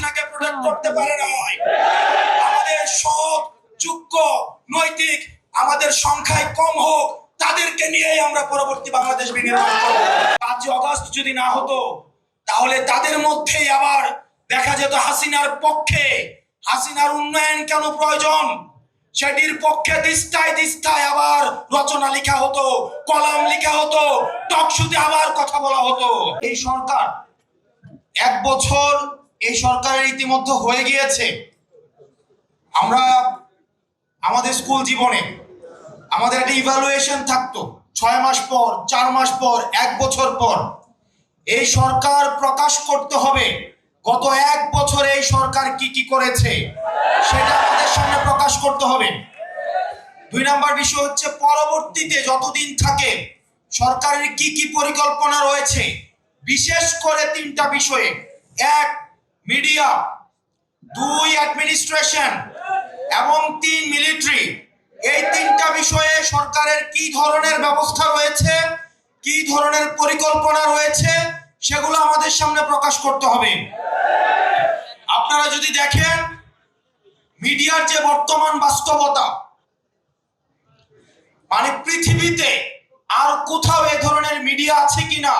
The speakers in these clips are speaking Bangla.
হাসিনাকে প্রোটেক্ট করতে পারে নাই। আমাদের সৎ, যোগ্য, নৈতিক, আমাদের সংখ্যায় কম হোক, তাদেরকে নিয়েই আমরা পরবর্তী বাংলাদেশ বিনির্মাণ করব। 5 আগস্ট যদি না হতো, তাহলে তাদের মধ্যেই আবার দেখা যেত হাসিনার পক্ষে, হাসিনার উন্নয়ন কেন প্রয়োজন সেটির পক্ষে দিস্তায় দিস্তায় আবার রচনা লেখা হতো, কলাম লেখা হতো, টকশোতে আবার কথা বলা হতো। এই সরকার 1 বছর এই সরকারের ইতিমধ্যে হয়ে গিয়েছে। আমরা আমাদের স্কুল জীবনে আমাদের একটা ইভ্যালুয়েশন থাকতো 6 মাস পর, 4 মাস পর, 1 বছর পর। এই সরকার প্রকাশ করতে হবে গত 1 বছরে এই সরকার কি কি করেছে, সেটা আমাদের সামনে প্রকাশ করতে হবে। 2 নাম্বার বিষয় হচ্ছে পরবর্তীতে যতদিন থাকে সরকারের কি কি পরিকল্পনা রয়েছে, বিশেষ করে 3টা বিষয়ে। 1 মিডিয়া, 2 অ্যাডমিনিস্ট্রেশন এবং 3 মিলিটারি। এই 3টা বিষয়ে সরকারের কি ধরনের ব্যবস্থা রয়েছে, কি ধরনের পরিকল্পনা রয়েছে, সেগুলো আমাদের সামনে প্রকাশ করতে হবে। আপনারা যদি দেখেন মিডিয়ার যে বর্তমান বাস্তবতা, মানে পৃথিবীতে আর কোথাও এ ধরনের মিডিয়া আছে কিনা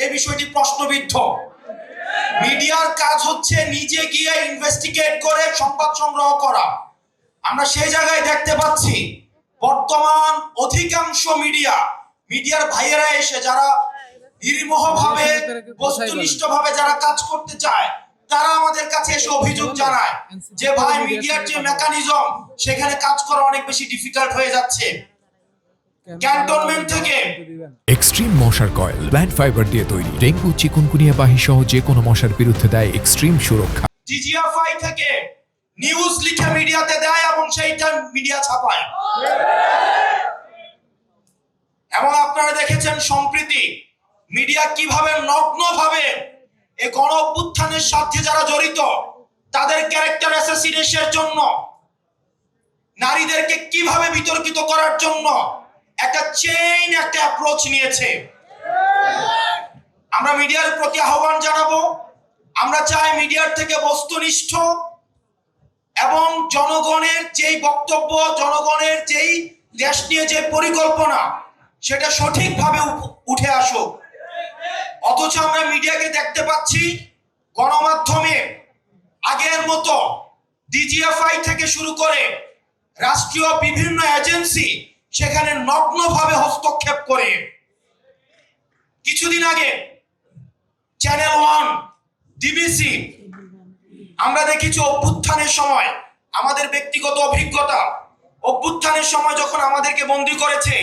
এই বিষয়টি প্রশ্নবিদ্ধ। মিডিয়ার কাজ হচ্ছে নিজে গিয়ে ইনভেস্টিগেট করে সংবাদ সংগ্রহ করা। আমরা সেই জায়গায় দেখতে পাচ্ছি বর্তমান অধিকাংশ মিডিয়ার ভাইয়েরা এসে যারা নির্মোহভাবে, বস্তুনিষ্ঠভাবে যারা কাজ করতে চায়, তারা আমাদের কাছে এসে অভিযোগ জানায় যে ভাই, মিডিয়ার যে মেকানিজম সেখানে কাজ করা অনেক বেশি ডিফিকাল্ট হয়ে যাচ্ছে। ক্যান্টনমেন্ট থেকে এক্সট্রিম মশার কয়েল প্ল্যান্ট ফাইবার দিয়ে তৈরি, ডেঙ্গু, চিকুনগুনিয়া বাহি সহ যে কোনো মশার বিরুদ্ধে দেয় এক্সট্রিম সুরক্ষা। ডিজিএফআই থেকে নিউজ লিখে মিডিয়াতে দেয় এবং সেইটা মিডিয়া ছাপায়। এবং আপনারা দেখেছেন সম্প্রতি মিডিয়া কিভাবে নগ্নভাবে এই গণ অভ্যুত্থানের সাথে যারা জড়িত তাদের ক্যারেক্টার অ্যাসাসিনেশনের জন্য, নারীদেরকে কিভাবে বিতর্কিত করার জন্য একটা চেইন, একটা অ্যাপ্রোচ নিয়েছে। আমরা মিডিয়ার প্রতি আহ্বান জানাবো। আমরা চাই মিডিয়ার থেকে বস্তুনিষ্ঠ এবং জনগণের যেই বক্তব্য, জনগণের যেই দেশ নিয়ে যে পরিকল্পনা, সেটা সঠিকভাবে উঠে আসুক। অথচ আমরা মিডিয়াকে দেখতে পাচ্ছি গণমাধ্যমে আগের মতো ডিজিএফআই থেকে শুরু করে রাষ্ট্রীয় বিভিন্ন এজেন্সি সেখানে নগ্নভাবে হস্তক্ষেপ করে। কিছুদিন আগে চ্যানেল 1, ডিবিসি, আমরা দেখেছি অভ্যুত্থানের সময় আমাদের ব্যক্তিগত অভিজ্ঞতা, অভ্যুত্থানের সময় যখন আমাদেরকে বন্দী করেছে,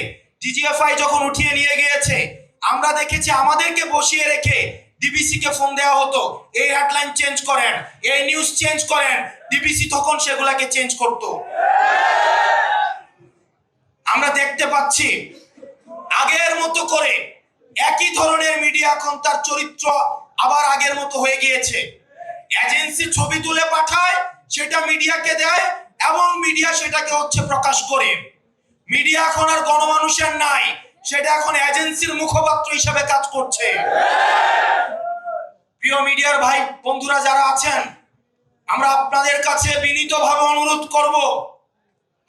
ডিজিএফআই যখন উঠিয়ে নিয়ে গিয়েছে, আমরা দেখেছি আমাদেরকে বসিয়ে রেখে ডিবিসি কে ফোন দেওয়া হতো, এই হেডলাইন চেঞ্জ করেন, এই নিউজ চেঞ্জ করেন। ডিবিসি তখন সেগুলাকে চেঞ্জ করত। আমরা দেখতে পাচ্ছি আগের মতো করে একই ধরনের মিডিয়া এখন তার চরিত্র আবার আগের মতো হয়ে গিয়েছে। এজেন্সি ছবি তুলে পাঠায়, সেটা মিডিয়াকে দেয় এবং মিডিয়া সেটাকে প্রকাশ করে। মিডিয়া এখন আর গণমানুষের নাই, সেটা এখন এজেন্সির মুখপাত্র হিসেবে কাজ করছে। প্রিয় মিডিয়ার ভাই বন্ধুরা যারা আছেন, আমরা আপনাদের কাছে বিনীতভাবে অনুরোধ করব,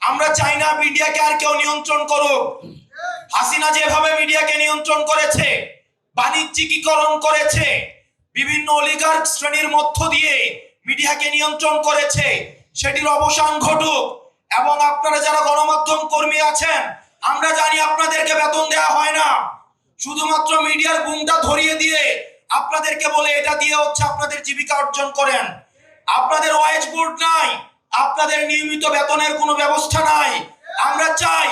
আমরা চাই না মিডিয়াকে আর কেউ নিয়ন্ত্রণ করুক। হাসিনা যেভাবে মিডিয়াকে নিয়ন্ত্রণ করেছে, বাণিজ্যিকীকরণ করেছে, বিভিন্ন অলিগার্ক শ্রেণীর মধ্য দিয়ে মিডিয়াকে নিয়ন্ত্রণ করেছে, সেটির অবসান ঘটুক। এবং আপনারা যারা গণমাধ্যম কর্মী আছেন, আমরা জানি আপনাদেরকে বেতন দেওয়া হয় না, শুধুমাত্র মিডিয়ার বুমটা ধরিয়ে দিয়ে আপনাদেরকে বলে এটা দিয়ে আপনাদের জীবিকা অর্জন করেন। আপনাদের ওয়াইজ বোর্ড নাই, আপনাদের নিয়মিত বেতনের কোনো ব্যবস্থা নাই। আমরা চাই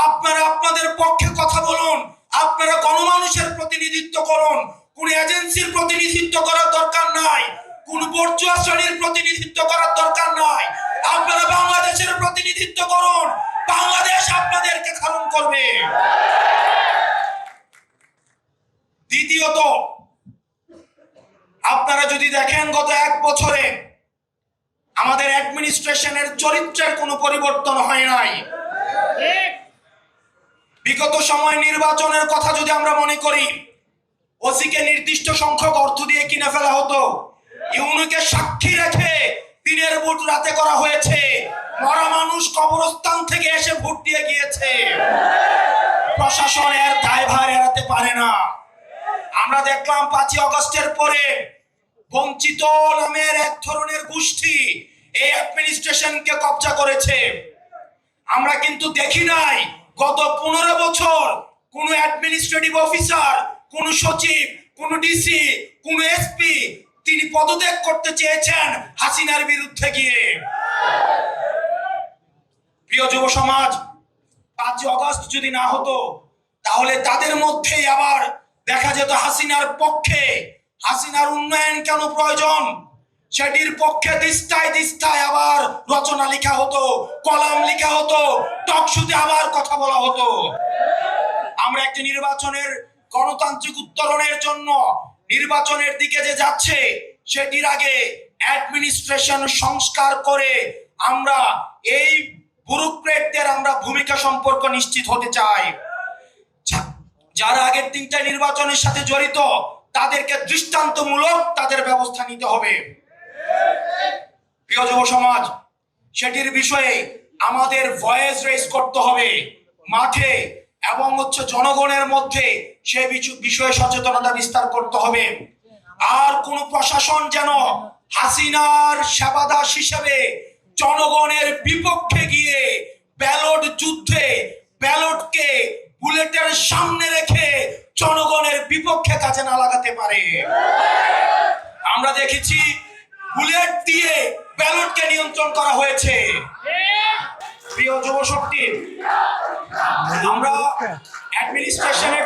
আপনারা আপনাদের পক্ষে কথা বলুন, আপনারা গণমানুষের প্রতিনিধিত্ব করুন। কোন এজেন্সির প্রতিনিধিত্ব করার দরকার নাই, কোন বর্জুয়া শ্রেণীর প্রতিনিধিত্ব করার দরকার নাই। আপনারা বাংলাদেশের প্রতিনিধিত্ব করুন, বাংলাদেশ আপনাদেরকে ধারণ করবে। দ্বিতীয়ত, আপনারা যদি দেখেন গত 1 বছরে আমাদের অ্যাডমিনিস্ট্রেশনের চরিত্রের কোনো পরিবর্তন হয় নাই। বিগত সময় নির্বাচনের কথা যদি আমরা মনে করি, ওসিকে নির্দিষ্ট সংখ্যক অর্থ দিয়ে কিনে ফেলা হতো, ইউনুকে সাক্ষী রেখে দিনের ভোট রাতে করা হয়েছে। মরা মানুষ কবরস্থান থেকে এসে ভোট দিয়ে গিয়েছে। প্রশাসনের দায়ভার এড়াতে পারে না। আমরা দেখলাম 5ই আগস্টের পরে বঞ্চিত নামের এক ধরনের গোষ্ঠী এই অ্যাডমিনিস্ট্রেশনকে কব্জা করেছে। আমরা কিন্তু দেখি নাই গত 15 বছর কোন অ্যাডমিনিস্ট্রেটিভ অফিসার, কোন সচিব, কোন ডিসি, কোন এসপি তিনি পদত্যাগ করতে চেয়েছেন হাসিনার বিরুদ্ধে গিয়ে। প্রিয় যুব সমাজ, 5 আগস্ট যদি না হতো তাহলে তাদের মধ্যেই আবার দেখা যেত হাসিনার পক্ষে, হাসিনার উন্নয়ন কেন প্রয়োজন সেটির পক্ষে দিস্তায় দিস্তায় আবার রচনা লেখা হতো, কলাম লেখা হতো, টকশোতে আবার কথা বলা হতো। আমরা একটি নির্বাচনের গণতান্ত্রিক উত্তরণের জন্য নির্বাচনের দিকে যে যাচ্ছে সেটির আগে অ্যাডমিনিস্ট্রেশন সংস্কার করে আমরা এই ব্যুরোক্রেটদের আমরা ভূমিকা সম্পর্ক নিশ্চিত হতে চাই। যারা আগের 3টা নির্বাচনের সাথে জড়িত তাদেরকে দৃষ্টান্তমূলক তাদের ব্যবস্থা নিতে হবে। প্রিয় যুব সমাজ, সেটির বিষয়ে আমাদের ভয়েস রেজ করতে হবে মাঠে এবং জনগণের মধ্যে সে বিষয়ে সচেতনতা বিস্তার করতে হবে। আর কোন প্রশাসন যেন হাসিনার সেবাদাস হিসেবে জনগণের বিপক্ষে গিয়ে ব্যালট যুদ্ধে ব্যালটকে বুলেটের সামনে রেখে জনগণের বিপক্ষে কাজে না লাগাতে পারে। আমরা দেখেছি বুলেট দিয়ে ব্যালটকে নিয়ন্ত্রণ করা হয়েছে। প্রিয় যুব শক্তি, আমরা অ্যাডমিনিস্ট্রেশনের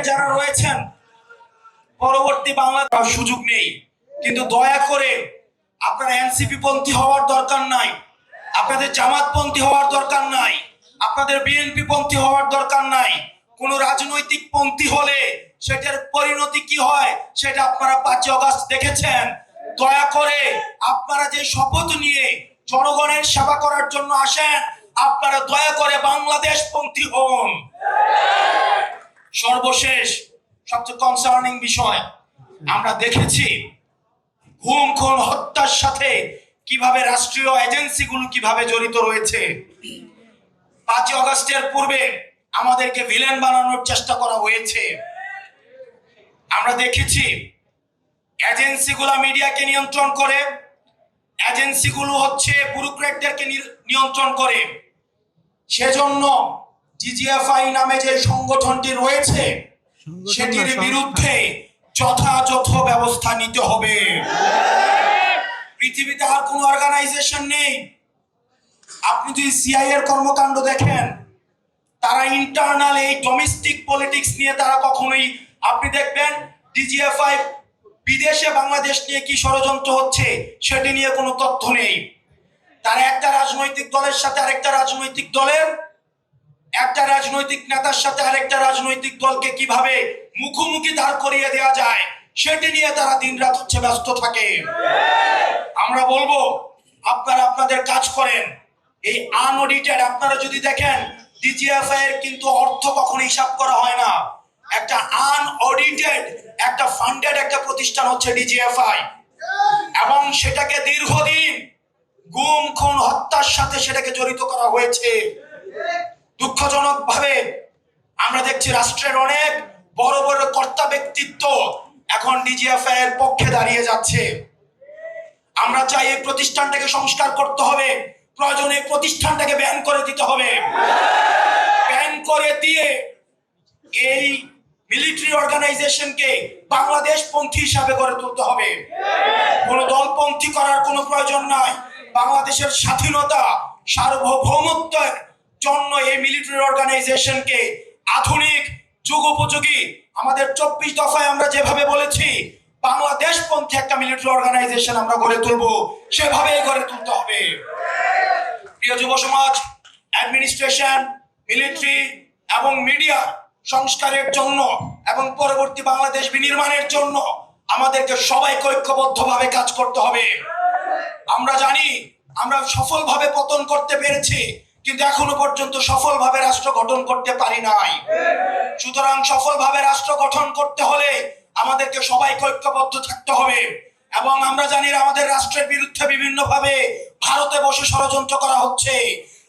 যারা রয়েছেন পরবর্তী বাংলার সুযোগ নেই, কিন্তু দয়া করে আপনারা এনসিপি পন্থী হওয়ার দরকার নাই, আপনাদের জামাতপন্থী হওয়ার দরকার নাই, আপনাদের বিএনপি পন্থী হওয়ার দরকার নাই। কোন রাজনৈতিক পন্থী হলে সেটার পরিণতি কি হয় সেটা আপনারা 5 আগস্ট দেখেছেন। দয়া করে আপনারা যে শপথ নিয়ে জনগণের সেবা করার জন্য আসেন, আপনারা দয়া করে বাংলাদেশ পন্থী হন। সর্বশেষ সবচেয়ে কনসার্নিং বিষয়, আমরা দেখেছি গুম খুন হত্যার সাথে কিভাবে রাষ্ট্রীয় এজেন্সিগুলো কিভাবে জড়িত রয়েছে। 5 আগস্টের পূর্বে আমাদেরকে ভিলেন বানানোর চেষ্টা করা হয়েছে। আমরা দেখেছি এজেন্সিগুলো মিডিয়াকে নিয়ন্ত্রণ করে, এজেন্সিগুলো ব্যুরোক্রেটদেরকে নিয়ন্ত্রণ করে। সেজন্য ডিজিএফআই নামে যে সংগঠনটি রয়েছে সেটির বিরুদ্ধে যথাযথ ব্যবস্থা নিতে হবে। পৃথিবীতে আর কোন অর্গানাইজেশন নেই। আপনি যদি সিআই এর কর্মকাণ্ড দেখেন, তারা ইন্টারনাল এই ডোমেস্টিক পলিটিক্স নিয়ে তারা কখনোই, আপনি দেখবেন ডিজিএফআই বিদেশে বাংলাদেশ নিয়ে কি ষড়যন্ত্র হচ্ছে সেটি নিয়ে কোনো তথ্য নেই। তারা একটা রাজনৈতিক দলের সাথে আরেকটা রাজনৈতিক দলের, একটা রাজনৈতিক নেতার সাথে আরেকটা রাজনৈতিক দলকে কিভাবে মুখোমুখি দাঁড় করিয়ে দেওয়া যায় সেটি নিয়ে তারা দিনরাত ব্যস্ত থাকে। আমরা বলবো আপনারা আপনাদের কাজ করেন। এই আনঅডিটেড, আপনারা যদি দেখেন ডিজিএফআই এর কিন্তু অর্থ কখনো হিসাব করা হয় না। একটা আনঅডিটেড একটা ফান্ডেড একটা প্রতিষ্ঠান হচ্ছে ডিজিএফআই, এবং সেটাকে দীর্ঘদিন গুম খুন হত্যার সাথে সেটাকে জড়িত করা হয়েছে। দুঃখজনক ভাবে আমরা দেখছি রাষ্ট্রের অনেক বড় বড় কর্তা ব্যক্তিত্ব এখন ডিজিএফআই এর পক্ষে দাঁড়িয়ে যাচ্ছে। আমরা চাই এই প্রতিষ্ঠানটাকে সংস্কার করতে হবে, প্রয়োজনে প্রতিষ্ঠানটাকে ব্যান করে দিতে হবে। ব্যান করে দিয়ে এই মিলিটারি অর্গানাইজেশনকে বাংলাদেশ পন্থী হিসাবে গড়ে তুলতে হবে। কোন দলপন্থী করার কোনো প্রয়োজন নাই। বাংলাদেশের স্বাধীনতা সার্বভৌমত্বের জন্য এই মিলিটারি অর্গানাইজেশনকে আধুনিক যুগোপযোগী, আমাদের 24 দফায় আমরা যেভাবে বলেছি বাংলাদেশ পন্থী একটা মিলিটারি অর্গানাইজেশন আমরা গড়ে তুলবো, সেভাবেই গড়ে তুলতে হবে। প্রিয় যুব সমাজ, অ্যাডমিনিস্ট্রেশন, মিলিটারি এবং মিডিয়া সংস্কারের জন্য এবং পরবর্তী বাংলাদেশ বিনির্মাণের জন্য আমাদেরকে সবাইকে ঐক্যবদ্ধভাবে কাজ করতে হবে। আমরা জানি আমরা সফলভাবে পতন করতে পেরেছি, কিন্তু এখনো পর্যন্ত সফলভাবে রাষ্ট্র গঠন করতে পারি নাই। সুতরাং সফলভাবে রাষ্ট্র গঠন করতে হলে আমাদেরকে সবাইকে ঐক্যবদ্ধ থাকতে হবে। এবং আমরা জানি আমাদের রাষ্ট্রের বিরুদ্ধে বিভিন্ন ভাবে ভারতে বসে ষড়যন্ত্র করা হচ্ছে।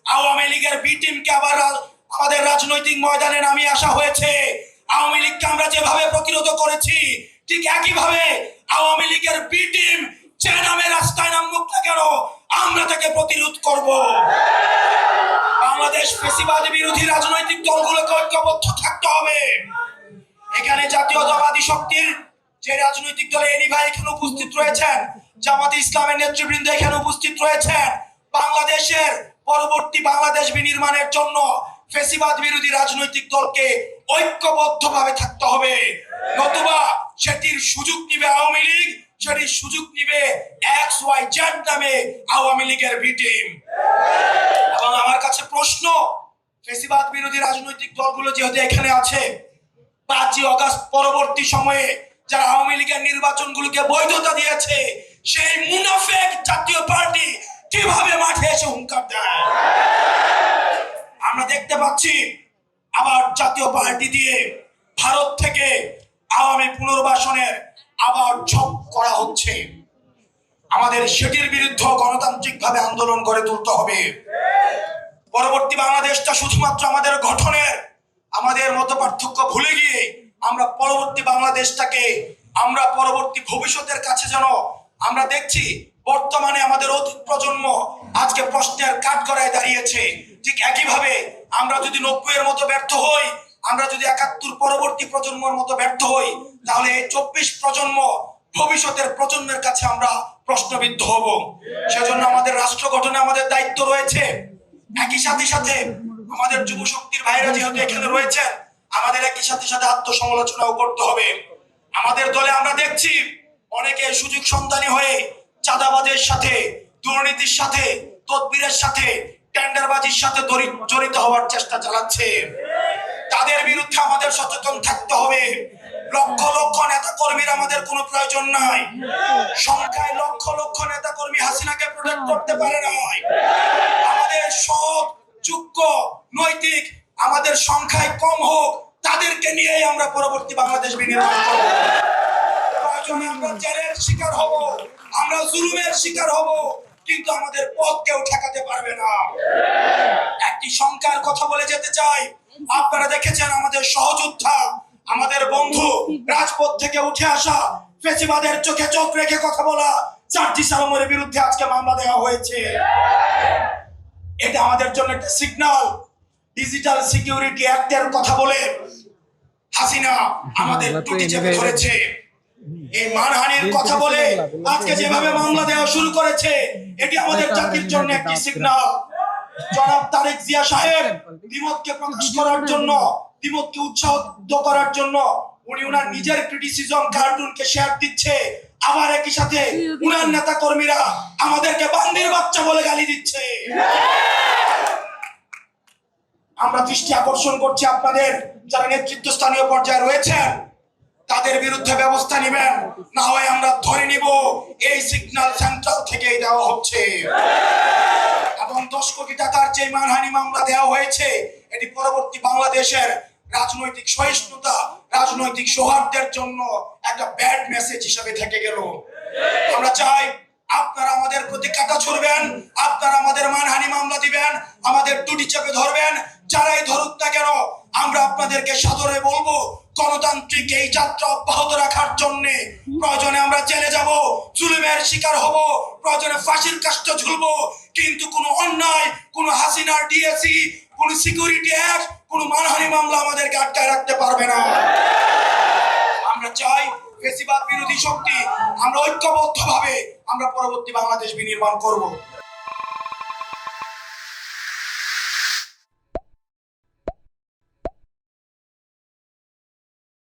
আওয়ামী লীগের বি টিমকে আবার আমাদের রাজনৈতিক ময়দানে নামিয়ে আসা হয়েছে। আওয়ামী লীগকে আমরা যেভাবে প্রতিরোধ করেছি, ঠিক একইভাবে আওয়ামী লীগের বি টিম যে নামে রাস্তায় নামুক না কেন, আমরা তাকে প্রতিরোধ করব। বাংলাদেশ ফ্যাসিবাদী বিরোধী রাজনৈতিক দলগুলোকে ঐক্যবদ্ধ থাকতে হবে। এখানে জাতীয়তাবাদী শক্তির যে রাজনৈতিক দলে এনি ভাই এখানে উপস্থিত রয়েছেন, জামাতে ইসলামের নেতৃবৃন্দ এখানে উপস্থিত রয়েছেন। বাংলাদেশের পরবর্তী বাংলাদেশ বিনির্মাণের জন্য ফ্যাসিবাদ বিরোধী রাজনৈতিক দলকে ঐক্যবদ্ধভাবে থাকতে হবে, নতুবা সেটির সুযোগ নিবে আওয়ামী লীগ, সেটির সুযোগ নিবে XYZ নামে আওয়ামী লীগের বি টিম। এবং আমার কাছে প্রশ্ন, ফ্যাসিবাদ বিরোধী রাজনৈতিক দলগুলো যেহেতু এখানে আছে, 5ই আগস্ট পরবর্তী সময়ে যারা আওয়ামী লীগের নির্বাচনগুলোকে বৈধতা দিয়েছে, সেই মুনাফেক জাতীয় পার্টি কিভাবে মাঠে এসে হুঙ্কার দেয়? আমরা দেখতে পাচ্ছি আবার জাতীয় পার্টি দিয়ে ভারত থেকে আওয়ামী পুনর্বাসনের আবার ঝোঁক করা হচ্ছে। আমাদের সেটির বিরুদ্ধে গণতান্ত্রিক ভাবে আন্দোলন করে তুলতে হবে। পরবর্তী বাংলাদেশটা শুধুমাত্র আমাদের গঠনের, আমাদের মত পার্থক্য ভুলে গিয়ে আমরা পরবর্তী বাংলাদেশটাকে, আমরা পরবর্তী ভবিষ্যতের কাছে যেন আমরা দেখছি বর্তমানে আমাদের অতীত প্রজন্ম আজকে প্রশ্নের কাঠগড়ায় দাঁড়িয়েছে। ঠিক একইভাবে আমরা যদি 90-এর মতো ব্যর্থ হই, আমরা যদি 71 পরবর্তী প্রজন্মের মতো ব্যর্থ হই, তাহলে 24 প্রজন্ম ভবিষ্যতের প্রজন্মের কাছে আমরা প্রশ্নবিদ্ধ হব। সেজন্য আমাদের রাষ্ট্র গঠনে আমাদের দায়িত্ব রয়েছে। একই সাথে সাথে আমাদের যুব শক্তির ভাইরা যেহেতু এখানে রয়েছেন, আমাদের একই সাথে সাথে আত্মসমালোচনাও করতে হবে। আমাদের দলে আমরা দেখছি অনেকে সুযোগ সন্ধানী হয়ে চাঁদাবাজের সাথে, দুর্নীতির সাথে, তদবিরের সাথে, টেন্ডারবাজির সাথে জড়িত হওয়ার চেষ্টা চালাচ্ছে। তাদের বিরুদ্ধে আমাদের সচেতন থাকতে হবে। লক্ষ লক্ষ নেতা কর্মীর আমাদের কোনো প্রয়োজন নাই। সংখ্যায় লক্ষ লক্ষ নেতা কর্মী হাসিনাকে প্রোটেক্ট করতে পারে নাই। আমাদের সৎ, যোগ্য, নৈতিক, আমাদের সংখ্যায় কম হোক, তাদেরকে নিয়েই আমরা পরবর্তী বাংলাদেশ বিনির্মাণ করব। প্রয়োজনে আমরা জেলের শিকার হব, আমরা জুলুমের শিকার হব, কিন্তু আমাদের পথ কেউ ঠেকাতে পারবে না। একটি সংখ্যার কথা বলে যেতে চাই। আপনারা দেখেছেন আমাদের সহযোদ্ধা, আমাদের বন্ধু, রাজপথ থেকে উঠে আসা, ফ্যাসিবাদের চোখে চোখ রেখে কথা বলা সার্জিস আলমের বিরুদ্ধে আজকে মামলা দেওয়া হয়েছে। এটা আমাদের জন্য একটা সিগন্যাল। ডিজিটাল সিকিউরিটি অ্যাক্টের কথা বলে হাসিনা আমাদের টুটি চেপে ধরেছে। এই মানহানির কথা বলে আজকে যেভাবে মামলা দেওয়া শুরু করেছে, এটি আমাদের জাতির জন্য একটি সিগন্যাল। জনাব তারেক জিয়া সাহেব দ্বিমতকে প্রকাশ করার জন্য, দ্বিমতকে উৎসাহিত করার জন্য উনি উনার নিজের ক্রিটিসিজম কার্টুনকে শেয়ার দিচ্ছে, আবার একই সাথে উনার নেতা কর্মীরা আমাদেরকে বান্দির বাচ্চা বলে গালি দিচ্ছে। আমরা দৃষ্টি আকর্ষণ করছি আপনাদের যারা নেতৃত্ব স্থানীয় পর্যায়ে রয়েছেন, তাদের বিরুদ্ধে ব্যবস্থা নেবেন, না হয় আমরা ধরে নিব এই সিগন্যাল সেন্ট্রাল থেকেই দেওয়া হচ্ছে। এবং 10 কোটি টাকার যে মানহানি মামলা দেওয়া হয়েছে, এটি পরবর্তী বাংলাদেশের রাজনৈতিক সহিষ্ণুতা, রাজনৈতিক সৌহার্দ্যের জন্য একটা ব্যাড মেসেজ হিসেবে থেকে গেল। আমরা চাই আপনারা আমাদের প্রতি কাঁটা ছুড়বেন, আপনারা আমাদের মানহানি মামলা দিবেন, আমাদের টুটি চেপে ধরবেন, যারাই ধরুক না কেন আমরা আপনাদেরকে সাদরে বলবো গণতান্ত্রিক এই যাত্রা অব্যাহত রাখার জন্য প্রয়োজনে আমরা জেলে যাব, জুলুমের শিকার হব, প্রয়োজনে ফাঁসির কাষ্ঠ ঝুলবো, কিন্তু কোনো অন্যায়, কোনো হাসিনার ডিএসি, কোনো সিকিউরিটি অ্যাক্ট, কোনো মানহানি মামলা আমাদেরকে আটকায় রাখতে পারবে না। আমরা চাই ফ্যাসিবাদ বিরোধী শক্তি আমরা ঐক্যবদ্ধভাবে আমরা পরবর্তী বাংলাদেশ বিনির্মাণ করব।